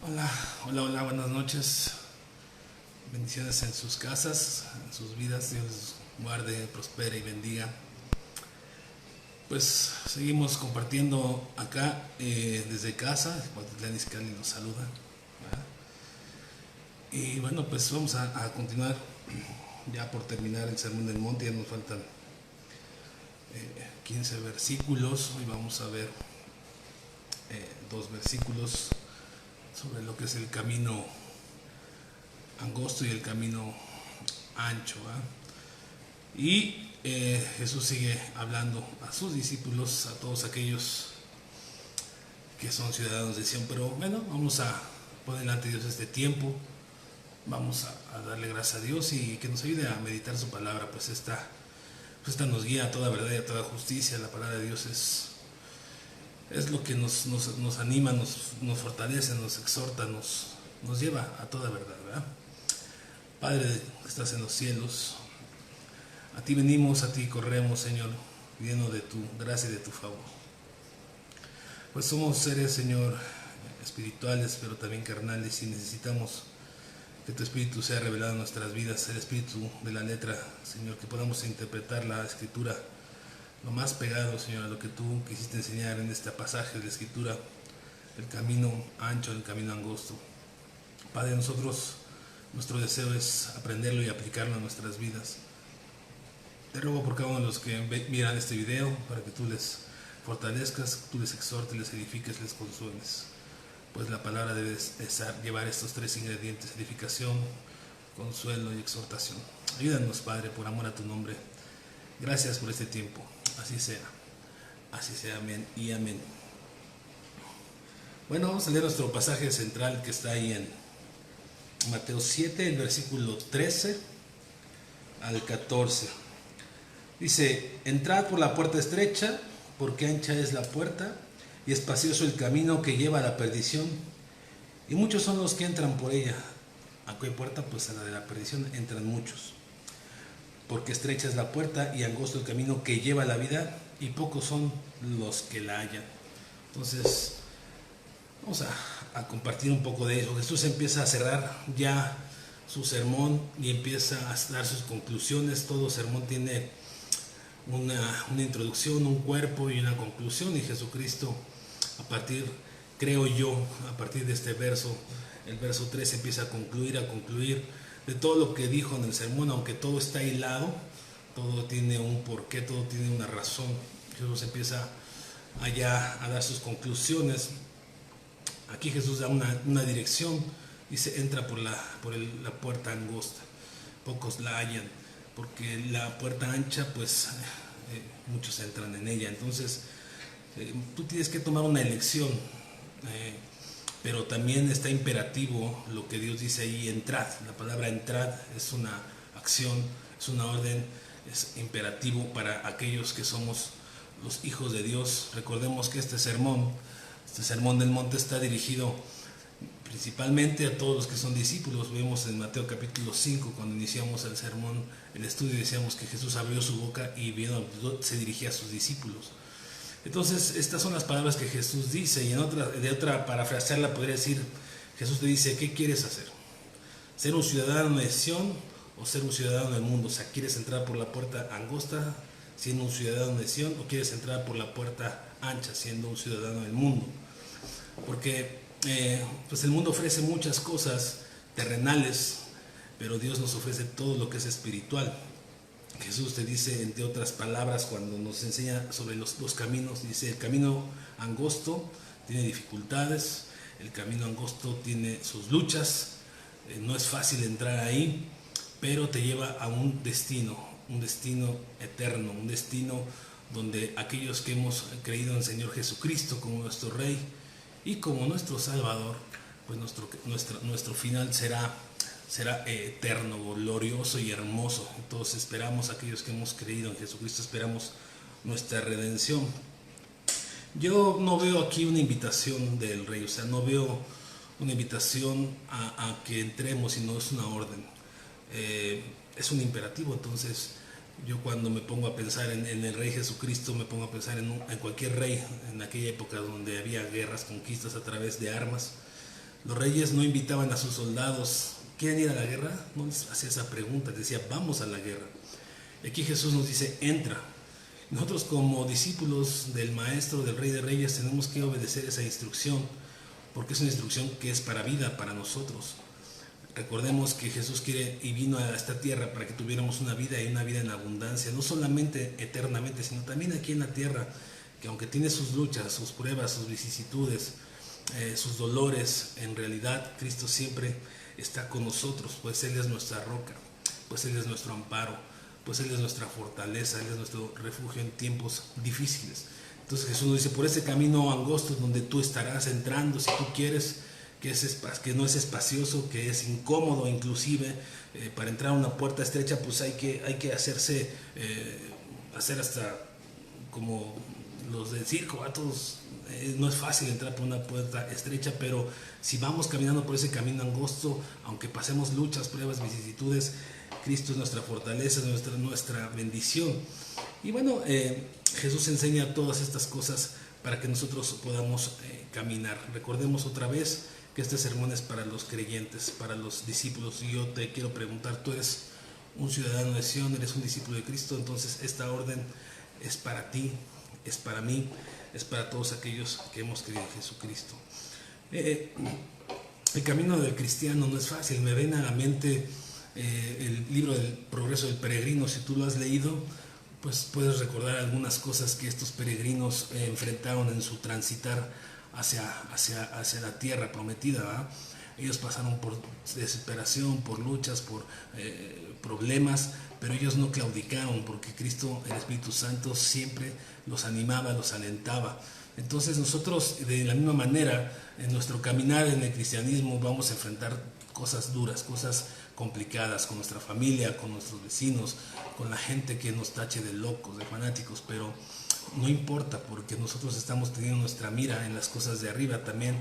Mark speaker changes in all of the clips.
Speaker 1: Hola, hola, hola, buenas noches. Bendiciones en sus casas, en sus vidas. Dios les guarde, prospere y bendiga. Pues seguimos compartiendo acá desde casa. Cuautitlán Izcalli nos saluda. ¿Verdad? Y bueno, pues vamos a continuar ya por terminar el Sermón del Monte. Ya nos faltan 15 versículos. Hoy vamos a ver dos versículos sobre lo que es el camino angosto y el camino ancho. Y Jesús sigue hablando a sus discípulos, a todos aquellos que son ciudadanos de Sion. Pero bueno, vamos a poner delante de Dios este tiempo. Vamos a darle gracias a Dios y que nos ayude a meditar su palabra, pues esta nos guía a toda verdad y a toda justicia. La palabra de Dios es lo que nos anima, nos fortalece, nos exhorta, nos lleva a toda verdad, ¿verdad? Padre que estás en los cielos, a ti venimos, a ti corremos, Señor, pidiendo de tu gracia y de tu favor. Pues somos seres, Señor, espirituales, pero también carnales, y necesitamos que tu Espíritu sea revelado en nuestras vidas, el Espíritu de la letra, Señor, que podamos interpretar la Escritura lo más pegado, Señor, a lo que tú quisiste enseñar en este pasaje de la Escritura, el camino ancho, el camino angosto. Padre, nuestro deseo es aprenderlo y aplicarlo a nuestras vidas. Te ruego por cada uno de los que miran este video para que tú les fortalezcas, tú les exhortes, les edifiques, les consueles. Pues la palabra debe llevar estos tres ingredientes: edificación, consuelo y exhortación. Ayúdanos, Padre, por amor a tu nombre. Gracias por este tiempo. Así sea, amén y amén. Bueno, vamos a leer nuestro pasaje central que está ahí en Mateo 7, el versículo 13 al 14. Dice: entrad por la puerta estrecha, porque ancha es la puerta y espacioso el camino que lleva a la perdición, y muchos son los que entran por ella. ¿A qué puerta? Pues a la de la perdición entran muchos. Porque estrecha es la puerta y angosto el camino que lleva a la vida, y pocos son los que la hallan. Entonces, vamos a compartir un poco de eso. Jesús empieza a cerrar ya su sermón y empieza a dar sus conclusiones. Todo sermón tiene una introducción, un cuerpo y una conclusión, y Jesucristo, creo yo, a partir de este verso, el verso 3, empieza a concluir de todo lo que dijo en el sermón. Aunque todo está hilado, todo tiene un porqué, todo tiene una razón. Jesús empieza allá a dar sus conclusiones. Aquí Jesús da una dirección, dice: entra por la puerta angosta, pocos la hallan, porque la puerta ancha, pues muchos entran en ella. Entonces tú tienes que tomar una elección, pero también está imperativo lo que Dios dice ahí: entrad. La palabra entrad es una acción, es una orden, es imperativo para aquellos que somos los hijos de Dios. Recordemos que este sermón del monte está dirigido principalmente a todos los que son discípulos. Vemos en Mateo capítulo 5, cuando iniciamos el sermón, el estudio, decíamos que Jesús abrió su boca y se dirigía a sus discípulos. Entonces, estas son las palabras que Jesús dice, y de otra parafrasearla podría decir: Jesús te dice, ¿qué quieres hacer? ¿Ser un ciudadano de Sion o ser un ciudadano del mundo? O sea, ¿quieres entrar por la puerta angosta siendo un ciudadano de Sion, o quieres entrar por la puerta ancha siendo un ciudadano del mundo? Porque pues el mundo ofrece muchas cosas terrenales, pero Dios nos ofrece todo lo que es espiritual. Jesús te dice, entre otras palabras, cuando nos enseña sobre los caminos, dice: el camino angosto tiene dificultades, el camino angosto tiene sus luchas, no es fácil entrar ahí, pero te lleva a un destino eterno, un destino donde aquellos que hemos creído en el Señor Jesucristo como nuestro Rey y como nuestro Salvador, pues nuestro final será eterno, glorioso y hermoso. Entonces esperamos, aquellos que hemos creído en Jesucristo, esperamos nuestra redención. Yo no veo aquí una invitación del Rey, o sea, no veo una invitación a que entremos, sino es una orden, es un imperativo. Entonces yo, cuando me pongo a pensar en el Rey Jesucristo, me pongo a pensar en cualquier rey en aquella época donde había guerras, conquistas a través de armas. Los reyes no invitaban a sus soldados, ¿quieren ir a la guerra? No les hacía esa pregunta, les decía, vamos a la guerra. Y aquí Jesús nos dice, entra. Nosotros como discípulos del Maestro, del Rey de Reyes, tenemos que obedecer esa instrucción, porque es una instrucción que es para vida, para nosotros. Recordemos que Jesús quiere y vino a esta tierra para que tuviéramos una vida y una vida en abundancia, no solamente eternamente, sino también aquí en la tierra, que aunque tiene sus luchas, sus pruebas, sus vicisitudes, sus dolores, en realidad Cristo siempre está con nosotros, pues Él es nuestra roca, pues Él es nuestro amparo, pues Él es nuestra fortaleza, Él es nuestro refugio en tiempos difíciles. Entonces Jesús nos dice, por ese camino angosto donde tú estarás entrando, si tú quieres, que no es espacioso, que es incómodo inclusive, para entrar a una puerta estrecha pues hay que hacerse, hacer hasta como los del circo, a todos, no es fácil entrar por una puerta estrecha, pero si vamos caminando por ese camino angosto, aunque pasemos luchas, pruebas, vicisitudes, Cristo es nuestra fortaleza, nuestra bendición. Y bueno, Jesús enseña todas estas cosas para que nosotros podamos caminar. Recordemos otra vez que este sermón es para los creyentes, para los discípulos. Y yo te quiero preguntar, ¿tú eres un ciudadano de Sion, eres un discípulo de Cristo? Entonces esta orden es para ti, es para mí, es para todos aquellos que hemos creído en Jesucristo. El camino del cristiano no es fácil. Me viene a la mente el libro del Progreso del Peregrino. Si tú lo has leído, pues puedes recordar algunas cosas que estos peregrinos enfrentaron en su transitar hacia la tierra prometida, ¿verdad? Ellos pasaron por desesperación, por luchas, por problemas, pero ellos no claudicaron, porque Cristo, el Espíritu Santo, siempre los animaba, los alentaba. Entonces nosotros, de la misma manera, en nuestro caminar en el cristianismo vamos a enfrentar cosas duras, cosas complicadas con nuestra familia, con nuestros vecinos, con la gente que nos tache de locos, de fanáticos, pero no importa, porque nosotros estamos teniendo nuestra mira en las cosas de arriba. También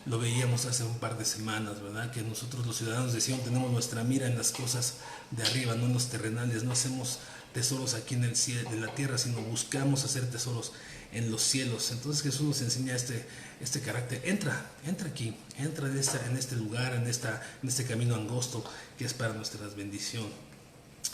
Speaker 1: lo veíamos hace un par de semanas, ¿verdad? Que nosotros los ciudadanos de Sion tenemos nuestra mira en las cosas de arriba, no en los terrenales. No hacemos tesoros aquí en el cielo, en la tierra, sino buscamos hacer tesoros en los cielos. Entonces Jesús nos enseña este carácter. Entra aquí, entra en este lugar, en este camino angosto que es para nuestra bendición.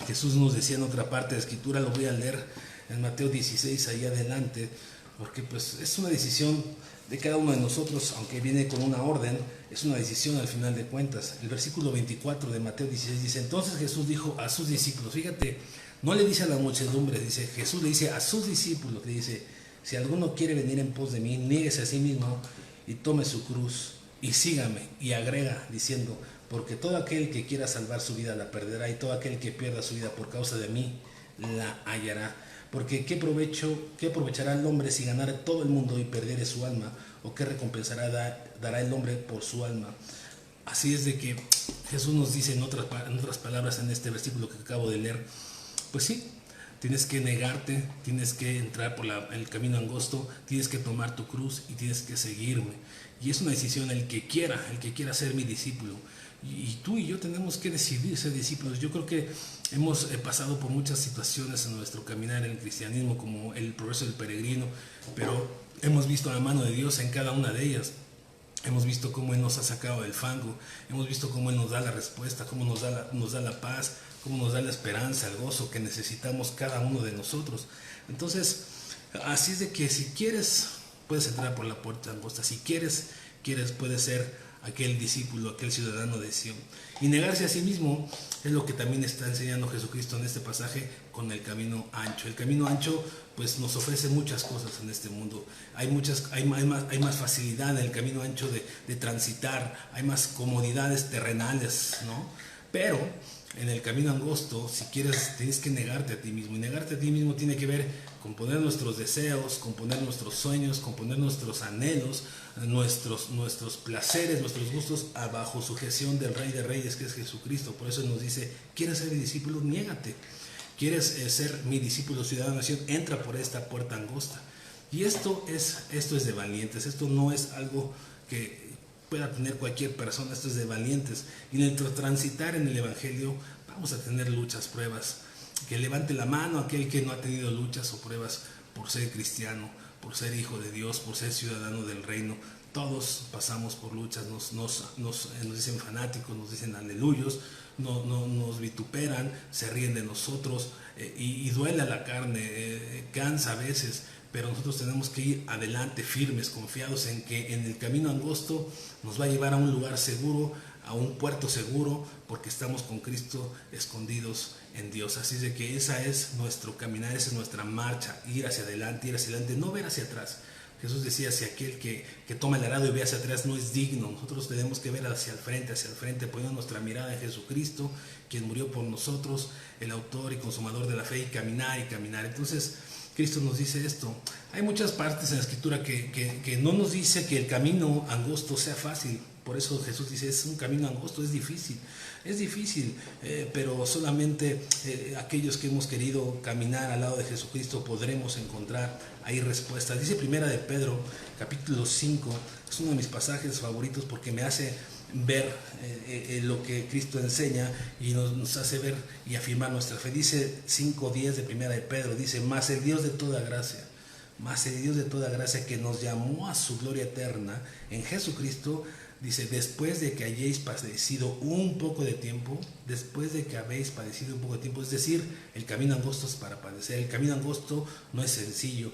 Speaker 1: Jesús nos decía en otra parte de la Escritura, lo voy a leer en Mateo 16, ahí adelante, porque pues es una decisión de cada uno de nosotros, aunque viene con una orden, es una decisión al final de cuentas. El versículo 24 de Mateo 16 dice, entonces Jesús dijo a sus discípulos, fíjate, no le dice a la muchedumbre, dice Jesús, le dice a sus discípulos, le dice, si alguno quiere venir en pos de mí, niéguese a sí mismo y tome su cruz y sígame. Y agrega diciendo, porque todo aquel que quiera salvar su vida la perderá, y todo aquel que pierda su vida por causa de mí la hallará. Porque ¿qué aprovechará el hombre si ganara todo el mundo y perdiere su alma? ¿O qué recompensará dará el hombre por su alma? Así es de que Jesús nos dice en otras palabras en este versículo que acabo de leer, pues sí, tienes que negarte, tienes que entrar por el camino angosto, tienes que tomar tu cruz y tienes que seguirme. Y es una decisión el que quiera ser mi discípulo. Y tú y yo tenemos que decidir ser discípulos. Yo creo que hemos pasado por muchas situaciones en nuestro caminar en el cristianismo, como el progreso del peregrino, pero hemos visto la mano de Dios en cada una de ellas. Hemos visto cómo Él nos ha sacado del fango, hemos visto cómo Él nos da la respuesta, cómo nos da la paz, cómo nos da la esperanza, el gozo que necesitamos cada uno de nosotros. Entonces, así es de que si quieres, puedes entrar por la puerta angosta. Si quieres, puedes ser aquel discípulo, aquel ciudadano de Sion. Y negarse a sí mismo es lo que también está enseñando Jesucristo en este pasaje con el camino ancho. El camino ancho pues nos ofrece muchas cosas en este mundo. Hay más facilidad en el camino ancho de transitar, hay más comodidades terrenales, ¿no? Pero en el camino angosto, si quieres, tienes que negarte a ti mismo. Y negarte a ti mismo tiene que ver con poner nuestros deseos, con poner nuestros sueños, con poner nuestros anhelos, nuestros placeres, nuestros gustos bajo sujeción del Rey de Reyes, que es Jesucristo. Por eso nos dice, ¿quieres ser mi discípulo? Niégate. ¿Quieres ser mi discípulo, ciudadano de Nación? Entra por esta puerta angosta. Y esto es de valientes. Esto no es algo que pueda tener cualquier persona. Esto es de valientes. Y en el transitar en el Evangelio vamos a tener luchas, pruebas. Que levante la mano aquel que no ha tenido luchas o pruebas por ser cristiano, por ser hijo de Dios, por ser ciudadano del reino. Todos pasamos por luchas, nos dicen fanáticos, nos dicen aleluyos, nos vituperan, se ríen de nosotros, y duele a la carne, cansa a veces, pero nosotros tenemos que ir adelante firmes, confiados en que en el camino angosto nos va a llevar a un lugar seguro, a un puerto seguro, porque estamos con Cristo escondidos en Dios. Así de que esa es nuestro caminar, esa es nuestra marcha, ir hacia adelante, no ver hacia atrás. Jesús decía, si aquel que toma el arado y ve hacia atrás no es digno. Nosotros tenemos que ver hacia el frente, poniendo nuestra mirada en Jesucristo, quien murió por nosotros, el autor y consumador de la fe, y caminar. Entonces, Cristo nos dice esto. Hay muchas partes en la Escritura que no nos dice que el camino angosto sea fácil. Por eso Jesús dice, es un camino angosto, es difícil, pero solamente aquellos que hemos querido caminar al lado de Jesucristo podremos encontrar ahí respuestas. Dice Primera de Pedro, capítulo 5, es uno de mis pasajes favoritos porque me hace ver lo que Cristo enseña y nos hace ver y afirmar nuestra fe. Dice 5:10 de Primera de Pedro, dice, mas el Dios de toda gracia, que nos llamó a su gloria eterna en Jesucristo, dice, después de que hayáis padecido un poco de tiempo, es decir, el camino angosto es para padecer, el camino angosto no es sencillo.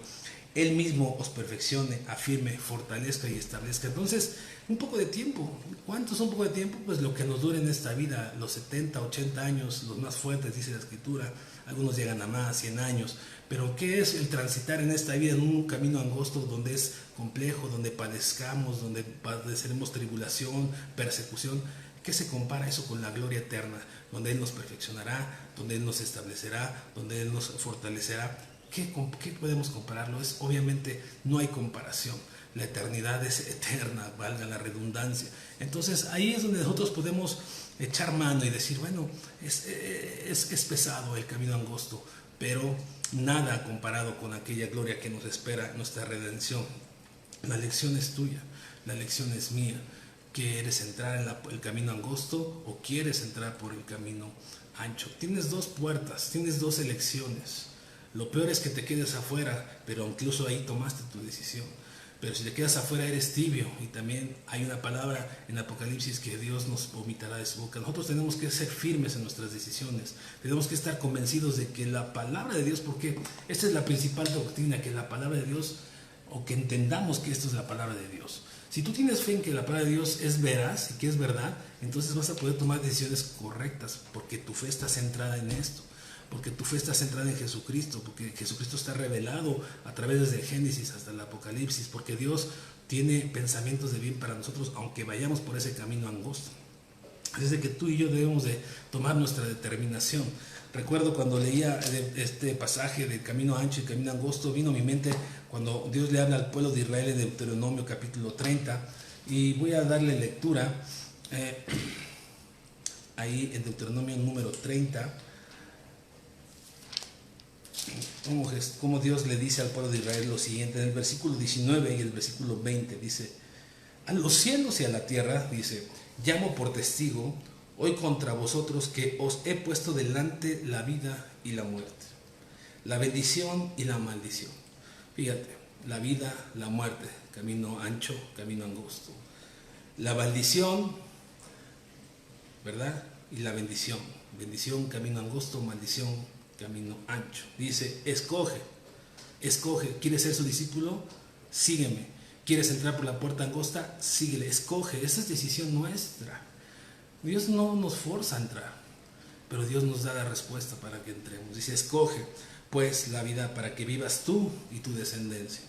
Speaker 1: Él mismo os perfeccione, afirme, fortalezca y establezca. Entonces, un poco de tiempo. ¿Cuánto es un poco de tiempo? Pues lo que nos dure en esta vida, los 70, 80 años, los más fuertes, dice la Escritura. Algunos llegan a más, 100 años. Pero ¿qué es el transitar en esta vida en un camino angosto donde es complejo, donde padezcamos, donde padeceremos tribulación, persecución? ¿Qué se compara eso con la gloria eterna? Donde Él nos perfeccionará, donde Él nos establecerá, donde Él nos fortalecerá. ¿Qué podemos compararlo? Obviamente no hay comparación. La eternidad es eterna, valga la redundancia. Entonces ahí es donde nosotros podemos echar mano y decir, bueno, es pesado el camino angosto, pero nada comparado con aquella gloria que nos espera, nuestra redención. La lección es tuya, la lección es mía. ¿Quieres entrar en el camino angosto o quieres entrar por el camino ancho? Tienes dos puertas, tienes dos elecciones. Lo peor es que te quedes afuera, pero incluso ahí tomaste tu decisión. Pero si te quedas afuera eres tibio, y también hay una palabra en Apocalipsis que Dios nos vomitará de su boca. Nosotros tenemos que ser firmes en nuestras decisiones, tenemos que estar convencidos de que la palabra de Dios, porque esta es la principal doctrina, que la palabra de Dios, o que entendamos que esto es la palabra de Dios. Si tú tienes fe en que la palabra de Dios es veraz y que es verdad, entonces vas a poder tomar decisiones correctas, porque tu fe está centrada en esto. Porque tu fe está centrada en Jesucristo, porque Jesucristo está revelado a través desde el Génesis hasta el Apocalipsis, porque Dios tiene pensamientos de bien para nosotros, aunque vayamos por ese camino angosto. Así es que tú y yo debemos de tomar nuestra determinación. Recuerdo cuando leía este pasaje del camino ancho y camino angosto, vino a mi mente cuando Dios le habla al pueblo de Israel en Deuteronomio capítulo 30, y voy a darle lectura ahí en Deuteronomio número 30, como Dios le dice al pueblo de Israel lo siguiente. En el versículo 19 y el versículo 20 dice: a los cielos y a la tierra, dice, llamo por testigo hoy contra vosotros que os he puesto delante la vida y la muerte, la bendición y la maldición. Fíjate, la vida, la muerte, camino ancho, camino angosto. La maldición, ¿verdad? Y la bendición. Bendición, camino angosto; maldición, camino ancho. Dice, escoge. ¿Quieres ser su discípulo? Sígueme. ¿Quieres entrar por la puerta angosta? Síguele. Escoge. Esa es decisión nuestra. Dios no nos forza a entrar, pero Dios nos da la respuesta para que entremos. Dice, escoge pues la vida para que vivas tú y tu descendencia,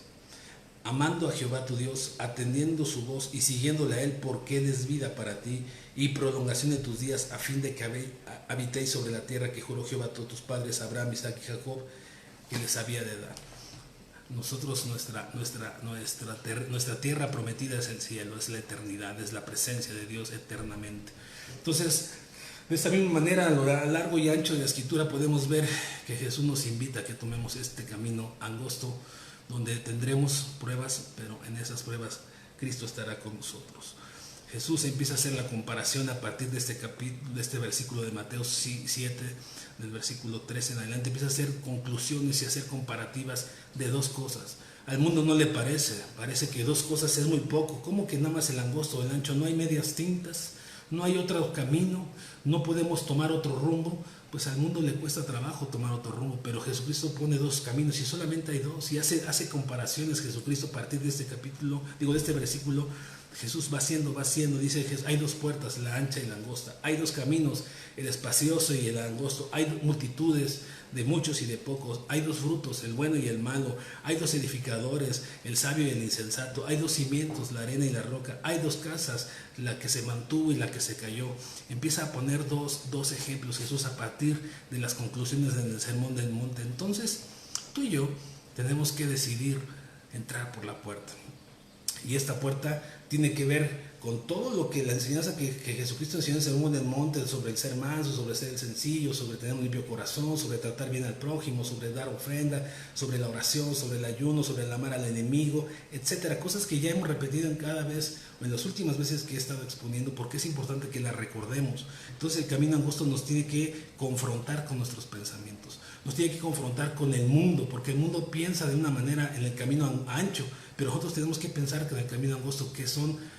Speaker 1: amando a Jehová tu Dios, atendiendo su voz y siguiéndole a Él, porque Él es vida para ti y prolongación de tus días, a fin de que habitéis sobre la tierra que juró Jehová a todos tus padres, Abraham, Isaac y Jacob, que les había de dar. Nosotros, nuestra tierra prometida es el cielo, es la eternidad, es la presencia de Dios eternamente. Entonces, de esta misma manera, a lo largo y ancho de la Escritura podemos ver que Jesús nos invita a que tomemos este camino angosto, donde tendremos pruebas, pero en esas pruebas Cristo estará con nosotros. Jesús empieza a hacer la comparación a partir de este versículo de Mateo 7, del versículo 13 en adelante. Empieza a hacer conclusiones y a hacer comparativas de dos cosas. Al mundo no le parece que dos cosas es muy poco. ¿Cómo que nada más el angosto o el ancho? No hay medias tintas, no hay otro camino, no podemos tomar otro rumbo. Pues al mundo le cuesta trabajo tomar otro rumbo, pero Jesucristo pone dos caminos y solamente hay dos. Y hace comparaciones Jesucristo a partir de este capítulo, de este versículo. Jesús va haciendo, dice Jesús, hay dos puertas, la ancha y la angosta, hay dos caminos, el espacioso y el angosto, hay multitudes de muchos y de pocos, hay dos frutos, el bueno y el malo, hay dos edificadores, el sabio y el insensato, hay dos cimientos, la arena y la roca, hay dos casas, la que se mantuvo y la que se cayó. Empieza a poner dos ejemplos Jesús a partir de las conclusiones del Sermón del Monte. Entonces, tú y yo tenemos que decidir entrar por la puerta. Y esta puerta tiene que ver con todo lo que la enseñanza que Jesucristo enseñó en el Sermón del Monte, sobre el ser manso, sobre ser sencillo, sobre tener un limpio corazón, sobre tratar bien al prójimo, sobre dar ofrenda, sobre la oración, sobre el ayuno, sobre el amar al enemigo, etcétera. Cosas que ya hemos repetido en cada vez, o en las últimas veces que he estado exponiendo, porque es importante que las recordemos. Entonces el camino angosto nos tiene que confrontar con nuestros pensamientos, nos tiene que confrontar con el mundo, porque el mundo piensa de una manera en el camino ancho, pero nosotros tenemos que pensar que en el camino angosto, que son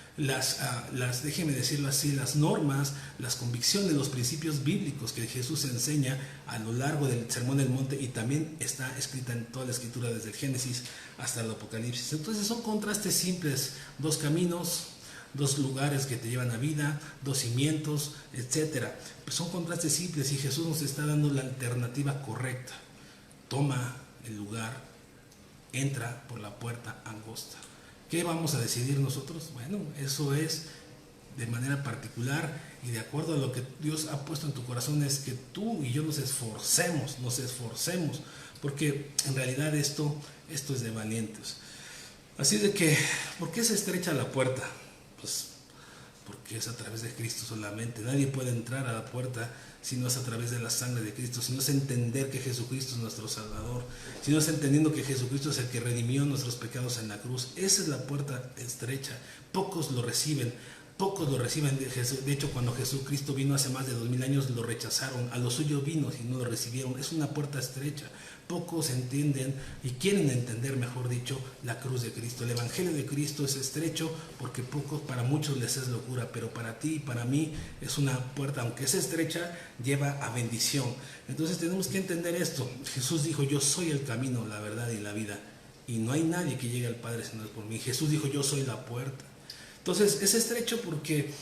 Speaker 1: déjeme decirlo así, las normas, las convicciones, los principios bíblicos que Jesús enseña a lo largo del Sermón del Monte, y también está escrita en toda la Escritura desde el Génesis hasta el Apocalipsis. Entonces son contrastes simples, dos caminos, dos lugares que te llevan a vida, dos cimientos, etcétera. Pues son contrastes simples y Jesús nos está dando la alternativa correcta. Toma el lugar, entra por la puerta angosta. ¿Qué vamos a decidir nosotros? Bueno, eso es de manera particular y de acuerdo a lo que Dios ha puesto en tu corazón, es que tú y yo nos esforcemos, porque en realidad esto es de valientes. Así de que, ¿por qué se estrecha la puerta? Pues porque es a través de Cristo solamente. Nadie puede entrar a la puerta si no es a través de la sangre de Cristo, si no es entender que Jesucristo es nuestro Salvador, si no es entendiendo que Jesucristo es el que redimió nuestros pecados en la cruz. Esa es la puerta estrecha. Pocos lo reciben. De hecho, cuando Jesucristo vino hace más de 2000 años, lo rechazaron. A los suyos vino y no lo recibieron. Es una puerta estrecha. Pocos entienden y quieren entender, mejor dicho, la cruz de Cristo. El Evangelio de Cristo es estrecho porque para muchos les es locura, pero para ti y para mí es una puerta, aunque es estrecha, lleva a bendición. Entonces tenemos que entender esto. Jesús dijo: yo soy el camino, la verdad y la vida, y no hay nadie que llegue al Padre si no es por mí. Jesús dijo: yo soy la puerta. Entonces es estrecho porque,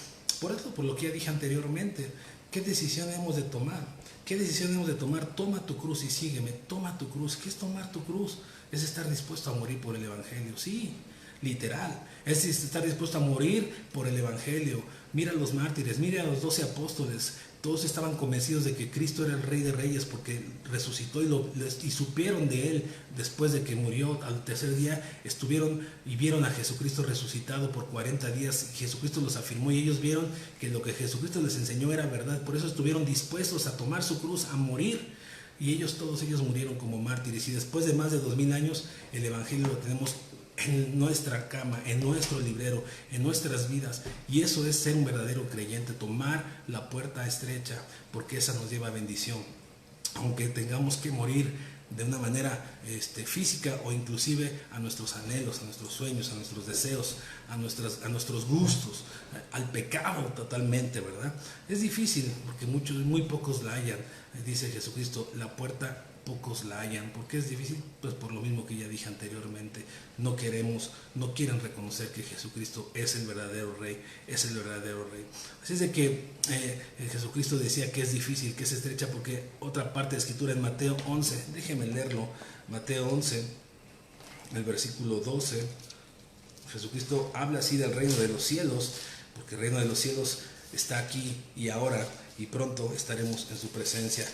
Speaker 1: por lo que ya dije anteriormente, ¿qué decisión hemos de tomar? ¿Qué decisión hemos de tomar? Toma tu cruz y sígueme. Toma tu cruz. ¿Qué es tomar tu cruz? Es estar dispuesto a morir por el Evangelio. Sí, literal. Es estar dispuesto a morir por el Evangelio. Mira a los mártires, mira a los 12 apóstoles. Todos estaban convencidos de que Cristo era el Rey de Reyes porque resucitó y supieron de Él después de que murió. Al tercer día estuvieron y vieron a Jesucristo resucitado por 40 días. Jesucristo los afirmó y ellos vieron que lo que Jesucristo les enseñó era verdad. Por eso estuvieron dispuestos a tomar su cruz, a morir. Y todos ellos murieron como mártires. Y después de más de 2000 años, el Evangelio lo tenemos en nuestra cama, en nuestro librero, en nuestras vidas. Y eso es ser un verdadero creyente, tomar la puerta estrecha, porque esa nos lleva a bendición. Aunque tengamos que morir de una manera física, o inclusive a nuestros anhelos, a nuestros sueños, a nuestros deseos, a nuestros gustos, al pecado totalmente, ¿verdad? Es difícil porque muy pocos la hallan. Dice Jesucristo: la puerta pocos la hallan. ¿Por qué es difícil? Pues por lo mismo que ya dije anteriormente. No quieren reconocer que Jesucristo es el verdadero Rey, Así es de que Jesucristo decía que es difícil, que es estrecha, porque otra parte de la Escritura en Mateo 11, déjeme leerlo, Mateo 11, el versículo 12, Jesucristo habla así del reino de los cielos, porque el reino de los cielos está aquí y ahora, y pronto estaremos en su presencia.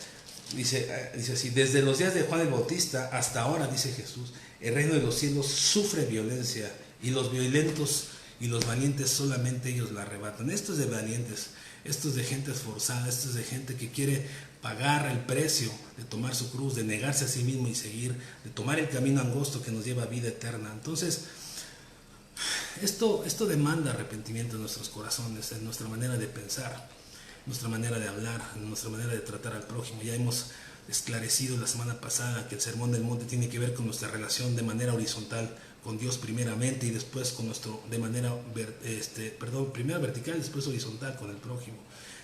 Speaker 1: Dice así: desde los días de Juan el Bautista hasta ahora, dice Jesús, el reino de los cielos sufre violencia, y los violentos y los valientes solamente ellos la arrebatan. Esto es de valientes, esto es de gente esforzada, esto es de gente que quiere pagar el precio de tomar su cruz, de negarse a sí mismo y seguir, de tomar el camino angosto que nos lleva a vida eterna. Entonces, esto demanda arrepentimiento en nuestros corazones, en nuestra manera de pensar, nuestra manera de hablar, nuestra manera de tratar al prójimo. Ya hemos
Speaker 2: esclarecido la semana pasada que el Sermón del Monte tiene que ver con nuestra relación de manera horizontal con Dios primeramente y después con nuestro, de manera, primero vertical y después horizontal con el prójimo.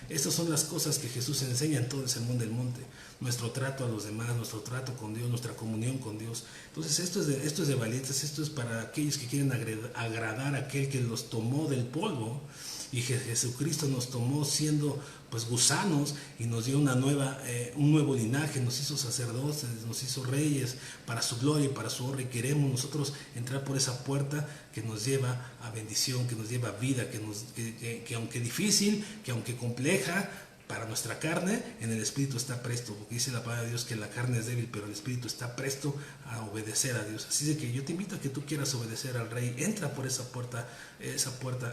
Speaker 2: Estas son las cosas que Jesús enseña en todo el Sermón del Monte. Nuestro trato a los demás, nuestro trato con Dios, nuestra comunión con Dios. Entonces esto es de valientes, esto es para aquellos que quieren agradar a aquel que los tomó del polvo. Y Jesucristo nos tomó siendo pues gusanos y nos dio un nuevo linaje, nos hizo sacerdotes, nos hizo reyes para su gloria y para su honra, y queremos nosotros entrar por esa puerta que nos lleva a bendición, que nos lleva a vida, que aunque difícil, que aunque compleja para nuestra carne, en el Espíritu está presto, porque dice la palabra de Dios que la carne es débil, pero el Espíritu está presto a obedecer a Dios. Así de que yo te invito a que tú quieras obedecer al Rey, entra por esa puerta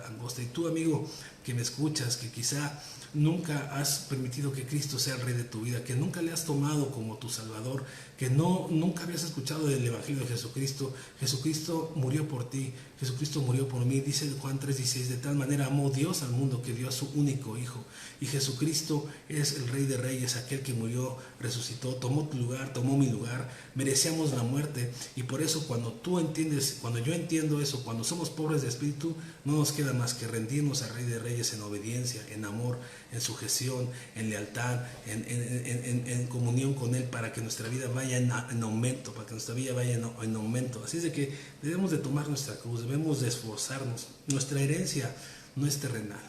Speaker 2: angosta. Y tú, amigo, que me escuchas, que quizá nunca has permitido que Cristo sea el Rey de tu vida, que nunca le has tomado como tu Salvador, que nunca habías escuchado del Evangelio de Jesucristo. Jesucristo murió por ti, Jesucristo murió por mí. Dice Juan 3:16, de tal manera amó Dios al mundo que dio a su único Hijo. Y Jesucristo es el Rey de Reyes, aquel que murió, resucitó, tomó tu lugar, tomó mi lugar. Merecíamos la muerte, y por eso cuando yo entiendo eso, cuando somos pobres de espíritu, no nos queda más que rendirnos al Rey de Reyes en obediencia, en amor, en sujeción, en lealtad, en comunión con Él, para que nuestra vida vaya en aumento, para que nuestra vida vaya en aumento. Así es de que debemos de tomar nuestra cruz, debemos de esforzarnos. Nuestra herencia no es terrenal,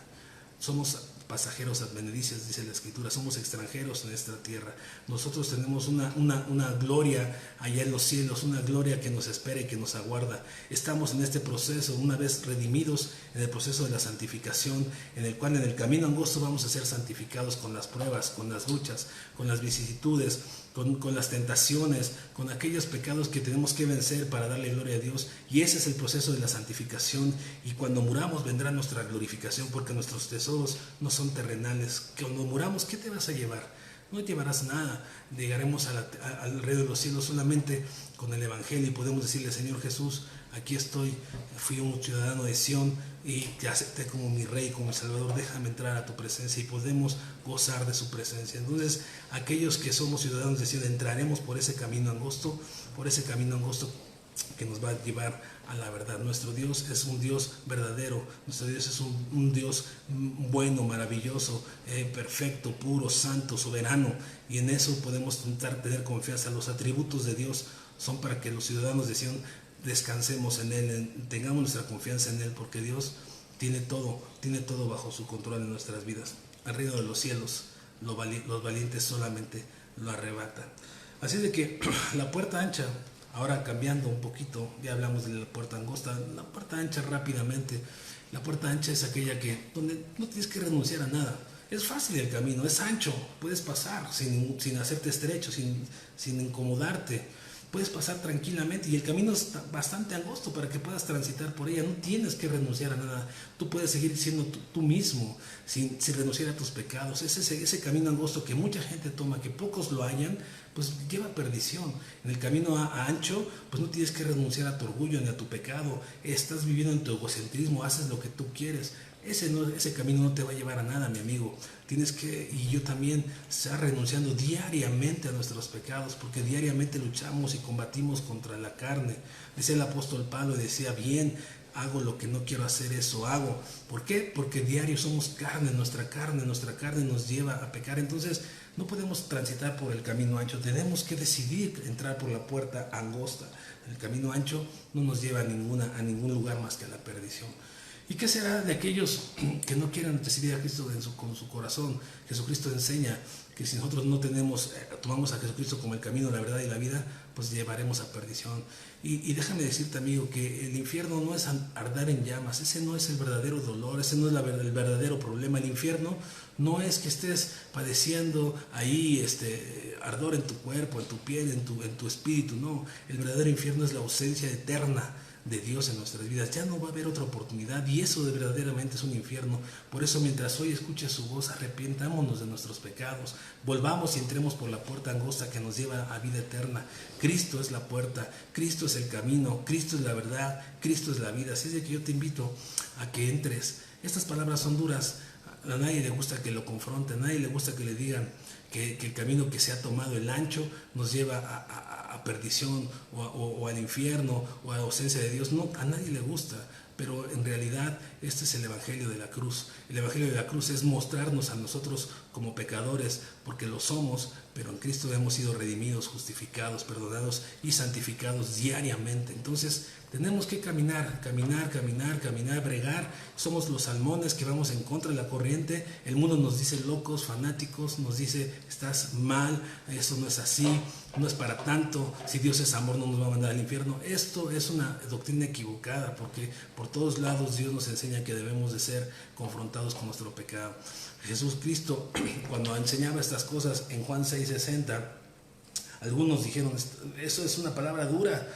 Speaker 2: somos pasajeros advenedicios, dice la Escritura, somos extranjeros en esta tierra. Nosotros tenemos una gloria allá en los cielos, una gloria que nos espera y que nos aguarda. Estamos en este proceso, una vez redimidos, en el proceso de la santificación, en el cual en el camino angosto vamos a ser santificados con las pruebas, con las luchas, con las vicisitudes, con las tentaciones, con aquellos pecados que tenemos que vencer para darle gloria a Dios. Y ese es el proceso de la santificación, y cuando muramos vendrá nuestra glorificación, porque nuestros tesoros no son terrenales. Cuando muramos, ¿qué te vas a llevar? No llevarás nada. Llegaremos al reino de los cielos solamente con el Evangelio, y podemos decirle: Señor Jesús, aquí estoy, fui un ciudadano de Sión y te acepté como mi Rey, como mi Salvador. Déjame entrar a tu presencia, y podemos gozar de su presencia. Entonces, aquellos que somos ciudadanos de Sión entraremos por ese camino angosto, que nos va a llevar a la verdad. Nuestro Dios es un Dios verdadero, nuestro Dios es un Dios bueno, maravilloso, perfecto, puro, santo, soberano, y en eso podemos tener confianza. Los atributos de Dios son para que los ciudadanos de Sión descansemos en Él, tengamos nuestra confianza en Él, porque Dios tiene todo bajo su control en nuestras vidas. Al reino de los cielos, los valientes solamente lo arrebatan. Así de que la puerta ancha, ahora cambiando un poquito, ya hablamos de la puerta angosta. La puerta ancha, rápidamente, la puerta ancha es aquella donde no tienes que renunciar a nada. Es fácil el camino, es ancho, puedes pasar sin hacerte estrecho, sin incomodarte. Puedes pasar tranquilamente, y el camino es bastante angosto para que puedas transitar por ella. No tienes que renunciar a nada. Tú puedes seguir siendo tú mismo sin renunciar a tus pecados. Ese camino angosto que mucha gente toma, que pocos lo hallan, pues lleva a perdición. En el camino ancho, pues no tienes que renunciar a tu orgullo ni a tu pecado. Estás viviendo en tu egocentrismo, haces lo que tú quieres. Ese camino no te va a llevar a nada, mi amigo. Tienes que, y yo también, estar renunciando diariamente a nuestros pecados, porque diariamente luchamos y combatimos contra la carne. Decía el apóstol Pablo, decía: bien, hago lo que no quiero hacer, eso hago. ¿Por qué? Porque diario somos carne, nuestra carne nos lleva a pecar. Entonces no podemos transitar por el camino ancho, tenemos que decidir entrar por la puerta angosta. El camino ancho no nos lleva a ningún lugar más que a la perdición. ¿Y qué será de aquellos que no quieren recibir a Cristo con su corazón? Jesucristo enseña que si nosotros no tomamos a Jesucristo como el camino, la verdad y la vida, pues llevaremos a perdición. Y déjame decirte, amigo, que el infierno no es arder en llamas. Ese no es el verdadero dolor, ese no es el verdadero problema. El infierno no es que estés padeciendo ahí ardor en tu cuerpo, en tu piel, en tu espíritu. No, el verdadero infierno es la ausencia eterna de Dios en nuestras vidas. Ya no va a haber otra oportunidad, y eso verdaderamente es un infierno. Por eso, mientras hoy escuches su voz, arrepientámonos de nuestros pecados, volvamos y entremos por la puerta angosta que nos lleva a vida eterna. Cristo es la puerta, Cristo es el camino, Cristo es la verdad, Cristo es la vida. Así es de que yo te invito a que entres. Estas palabras son duras, A nadie le gusta que lo confronten, a nadie le gusta que le digan que el camino que se ha tomado, el ancho, nos lleva a perdición o al infierno o a la ausencia de Dios. No, a nadie le gusta. Pero en realidad este es el Evangelio de la cruz. El Evangelio de la cruz es mostrarnos a nosotros como pecadores, porque lo somos, pero en Cristo hemos sido redimidos, justificados, perdonados y santificados diariamente. Entonces tenemos que caminar, bregar. Somos los salmones que vamos en contra de la corriente. El mundo nos dice locos, fanáticos, nos dice estás mal, eso no es así, no es para tanto, si Dios es amor no nos va a mandar al infierno. Esto es una doctrina equivocada, porque por todos lados Dios nos enseña que debemos de ser confrontados con nuestro pecado. Jesús Cristo, cuando enseñaba estas cosas en Juan 6:60, algunos dijeron, eso es una palabra dura,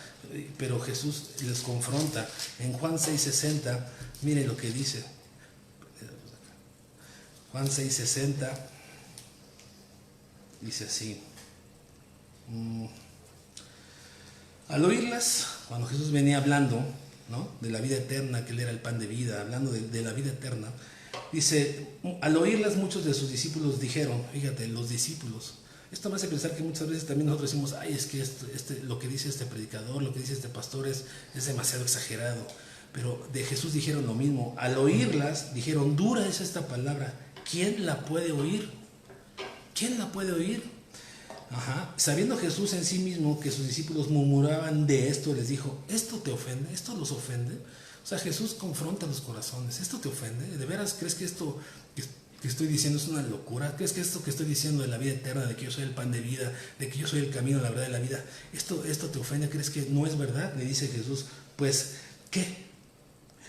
Speaker 2: pero Jesús les confronta. En Juan 6:60, mire lo que dice. Juan 6:60 dice así. Al oírlas, cuando Jesús venía hablando, ¿no?, de la vida eterna, que Él era el pan de vida, hablando de la vida eterna, dice, al oírlas muchos de sus discípulos dijeron, fíjate, los discípulos, esto me hace pensar que muchas veces también nosotros decimos, ay, es que lo que dice este predicador, lo que dice este pastor es demasiado exagerado. Pero de Jesús dijeron lo mismo. Al oírlas, dijeron, dura es esta palabra. ¿Quién la puede oír? ¿Quién la puede oír? Sabiendo Jesús en sí mismo que sus discípulos murmuraban de esto, les dijo, ¿esto te ofende? ¿Esto los ofende? O sea, Jesús confronta los corazones. ¿Esto te ofende? ¿De veras crees que esto que estoy diciendo es una locura? ¿Crees que esto que estoy diciendo de la vida eterna, de que yo soy el pan de vida, de que yo soy el camino, la verdad de la vida, esto te ofende? ¿Crees que no es verdad? Le dice Jesús, pues, ¿qué?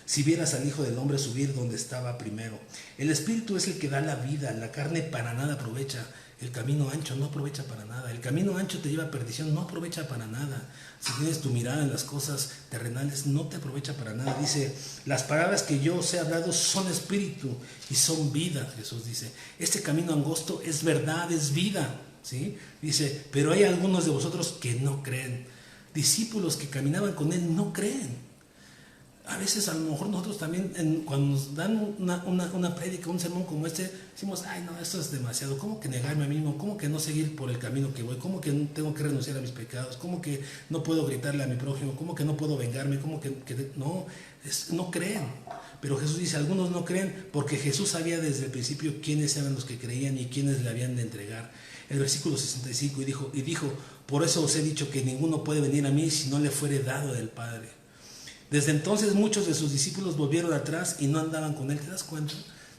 Speaker 2: Si vieras al Hijo del Hombre subir donde estaba primero. El Espíritu es el que da la vida, la carne para nada aprovecha. El camino ancho no aprovecha para nada. El camino ancho te lleva a perdición, no aprovecha para nada. Si tienes tu mirada en las cosas terrenales, no te aprovecha para nada. Dice, las palabras que yo os he hablado son espíritu y son vida, Jesús dice. Este camino angosto es verdad, es vida, ¿sí? Dice, pero hay algunos de vosotros que no creen. Discípulos que caminaban con Él no creen. A veces a lo mejor nosotros también cuando nos dan una prédica, un sermón como este, decimos, ay no, esto es demasiado, ¿cómo que negarme a mí mismo? ¿Cómo que no seguir por el camino que voy? ¿Cómo que tengo que renunciar a mis pecados? ¿Cómo que no puedo gritarle a mi prójimo? ¿Cómo que no puedo vengarme? ¿Cómo que no? No creen. Pero Jesús dice, algunos no creen, porque Jesús sabía desde el principio quiénes eran los que creían y quiénes le habían de entregar. El versículo 65 y dijo, por eso os he dicho que ninguno puede venir a mí si no le fuere dado del Padre. Desde entonces muchos de sus discípulos volvieron atrás y no andaban con Él. ¿Te das cuenta?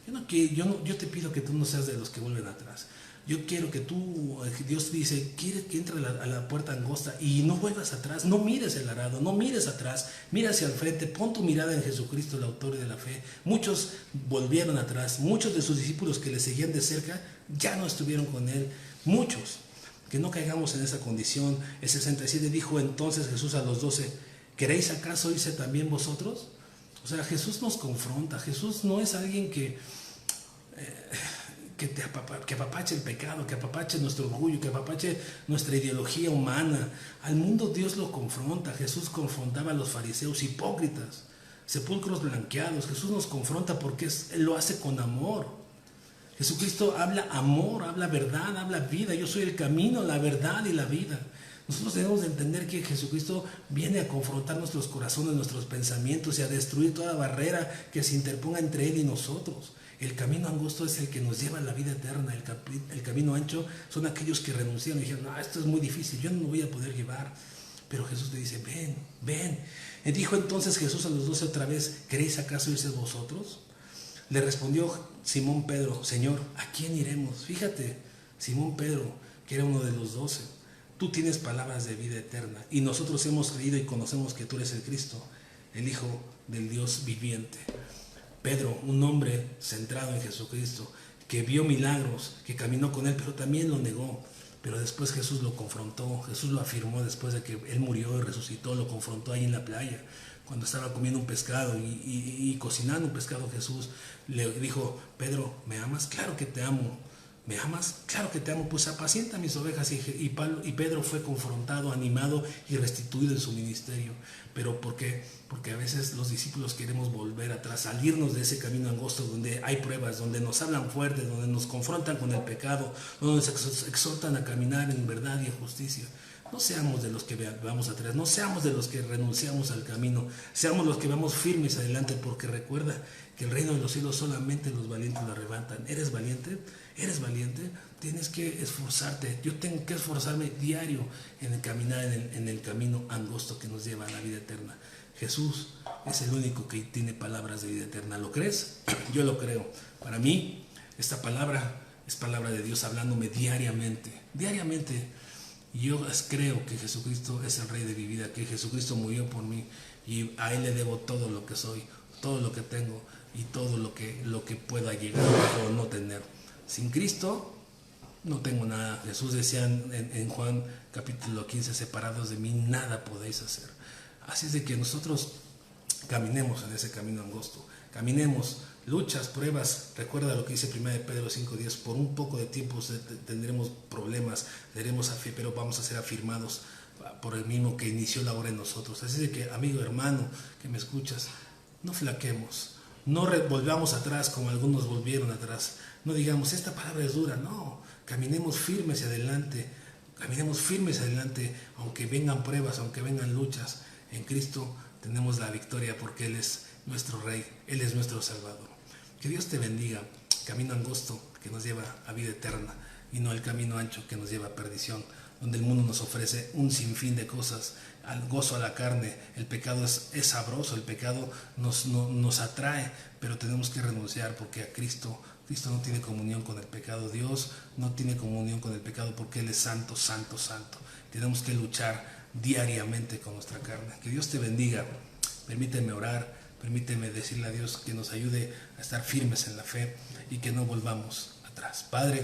Speaker 2: Yo te pido que tú no seas de los que vuelven atrás. Yo quiero que tú, Dios dice, quiere que entre a la puerta angosta y no vuelvas atrás, no mires el arado, no mires atrás, mira hacia el frente, pon tu mirada en Jesucristo, el autor de la fe. Muchos volvieron atrás, muchos de sus discípulos que le seguían de cerca ya no estuvieron con Él, muchos. Que no caigamos en esa condición. El 67 dijo entonces Jesús a los 12, ¿queréis acaso irse también vosotros? O sea, Jesús nos confronta. Jesús no es alguien que apapache el pecado, que apapache nuestro orgullo, que apapache nuestra ideología humana. Al mundo Dios lo confronta. Jesús confrontaba a los fariseos hipócritas, sepulcros blanqueados. Jesús nos confronta porque Él lo hace con amor. Jesucristo habla amor, habla verdad, habla vida. Yo soy el camino, la verdad y la vida. Nosotros debemos de entender que Jesucristo viene a confrontar nuestros corazones, nuestros pensamientos y a destruir toda barrera que se interponga entre Él y nosotros. El camino angosto es el que nos lleva a la vida eterna. El camino ancho son aquellos que renunciaron y dijeron, no, esto es muy difícil, yo no me voy a poder llevar. Pero Jesús le dice, ven, ven. Y dijo entonces Jesús a los 12 otra vez, ¿queréis acaso irse vosotros? Le respondió Simón Pedro, Señor, ¿a quién iremos? Fíjate, Simón Pedro, que era uno de los 12. Tú tienes palabras de vida eterna y nosotros hemos creído y conocemos que tú eres el Cristo, el Hijo del Dios viviente. Pedro, un hombre centrado en Jesucristo, que vio milagros, que caminó con Él, pero también lo negó. Pero después Jesús lo confrontó, Jesús lo afirmó después de que Él murió y resucitó, lo confrontó ahí en la playa. Cuando estaba comiendo un pescado y cocinando un pescado, Jesús le dijo, Pedro, ¿me amas? Claro que te amo. ¿Me amas? Claro que te amo, pues apacienta mis ovejas. Y Pedro fue confrontado, animado y restituido en su ministerio. ¿Pero por qué? Porque a veces los discípulos queremos volver atrás, salirnos de ese camino angosto donde hay pruebas, donde nos hablan fuerte, donde nos confrontan con el pecado, donde nos exhortan a caminar en verdad y en justicia. No seamos de los que vamos atrás, no seamos de los que renunciamos al camino, seamos los que vamos firmes adelante, porque recuerda que el reino de los cielos solamente los valientes lo arrebatan. ¿Eres valiente? ¿Eres valiente? Tienes que esforzarte. Yo tengo que esforzarme diario en el caminar en el camino angosto que nos lleva a la vida eterna. Jesús es el único que tiene palabras de vida eterna. ¿Lo crees? Yo lo creo. Para mí, esta palabra es palabra de Dios hablándome diariamente. Y yo creo que Jesucristo es el Rey de mi vida, que Jesucristo murió por mí y a Él le debo todo lo que soy, todo lo que tengo y todo lo que pueda llegar o no tener. Sin Cristo no tengo nada. Jesús decía en Juan capítulo 15, separados de mí nada podéis hacer. Así es de que nosotros caminemos en ese camino angosto, caminemos, luchas, pruebas. Recuerda lo que dice 1 Pedro 5:10, por un poco de tiempo tendremos problemas, tendremos fe, pero vamos a ser afirmados por el mismo que inició la obra en nosotros. Así de que, amigo, hermano, que me escuchas, no flaquemos, no volvamos atrás como algunos volvieron atrás, no digamos, esta palabra es dura, no, caminemos firmes adelante, aunque vengan pruebas, aunque vengan luchas. En Cristo tenemos la victoria porque Él es nuestro Rey, Él es nuestro Salvador. Que Dios te bendiga. Camino angosto que nos lleva a vida eterna y no el camino ancho que nos lleva a perdición, donde el mundo nos ofrece un sinfín de cosas, al gozo a la carne. El pecado es sabroso, el pecado nos atrae, pero tenemos que renunciar porque a Cristo no tiene comunión con el pecado. Dios no tiene comunión con el pecado porque Él es santo, santo, santo. Tenemos que luchar diariamente con nuestra carne. Que Dios te bendiga. Permíteme orar, permíteme decirle a Dios que nos ayude a estar firmes en la fe y que no volvamos atrás. Padre,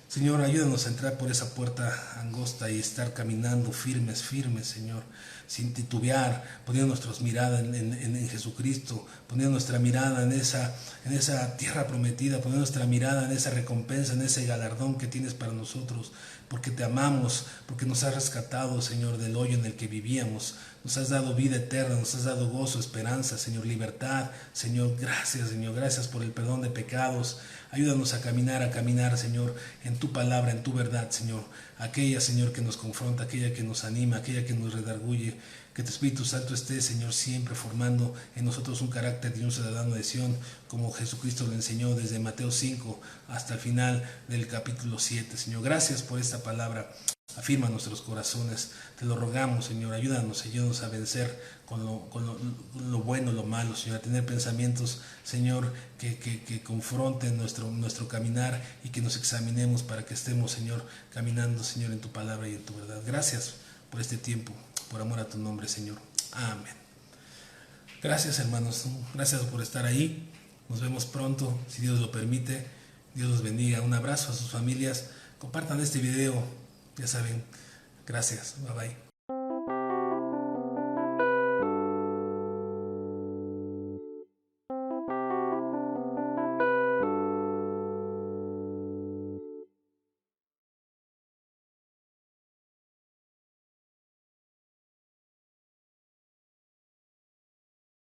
Speaker 2: Señor, ayúdanos a entrar por esa puerta angosta y estar caminando firmes, Señor, sin titubear, poniendo nuestra mirada en Jesucristo, poniendo nuestra mirada en esa tierra prometida, poniendo nuestra mirada en esa recompensa, en ese galardón que tienes para nosotros, porque te amamos, porque nos has rescatado, Señor, del hoyo en el que vivíamos, nos has dado vida eterna, nos has dado gozo, esperanza, Señor, libertad. Señor, gracias por el perdón de pecados. Ayúdanos a caminar, Señor, en tu palabra, en tu verdad, Señor. Aquella, Señor, que nos confronta, aquella que nos anima, aquella que nos redarguye. Que tu Espíritu Santo esté, Señor, siempre formando en nosotros un carácter de un ciudadano de Sión, como Jesucristo lo enseñó desde Mateo 5 hasta el final del capítulo 7. Señor, gracias por esta palabra. Afirma nuestros corazones, te lo rogamos, Señor. Ayúdanos a vencer con lo bueno, lo malo, Señor, a tener pensamientos, Señor, que confronten nuestro caminar y que nos examinemos para que estemos, Señor, caminando, Señor, en tu palabra y en tu verdad. Gracias por este tiempo, por amor a tu nombre, Señor. Amén. Gracias, hermanos, gracias por estar ahí. Nos vemos pronto, si Dios lo permite. Dios los bendiga. Un abrazo a sus familias. Compartan este video. Ya saben, gracias, bye bye.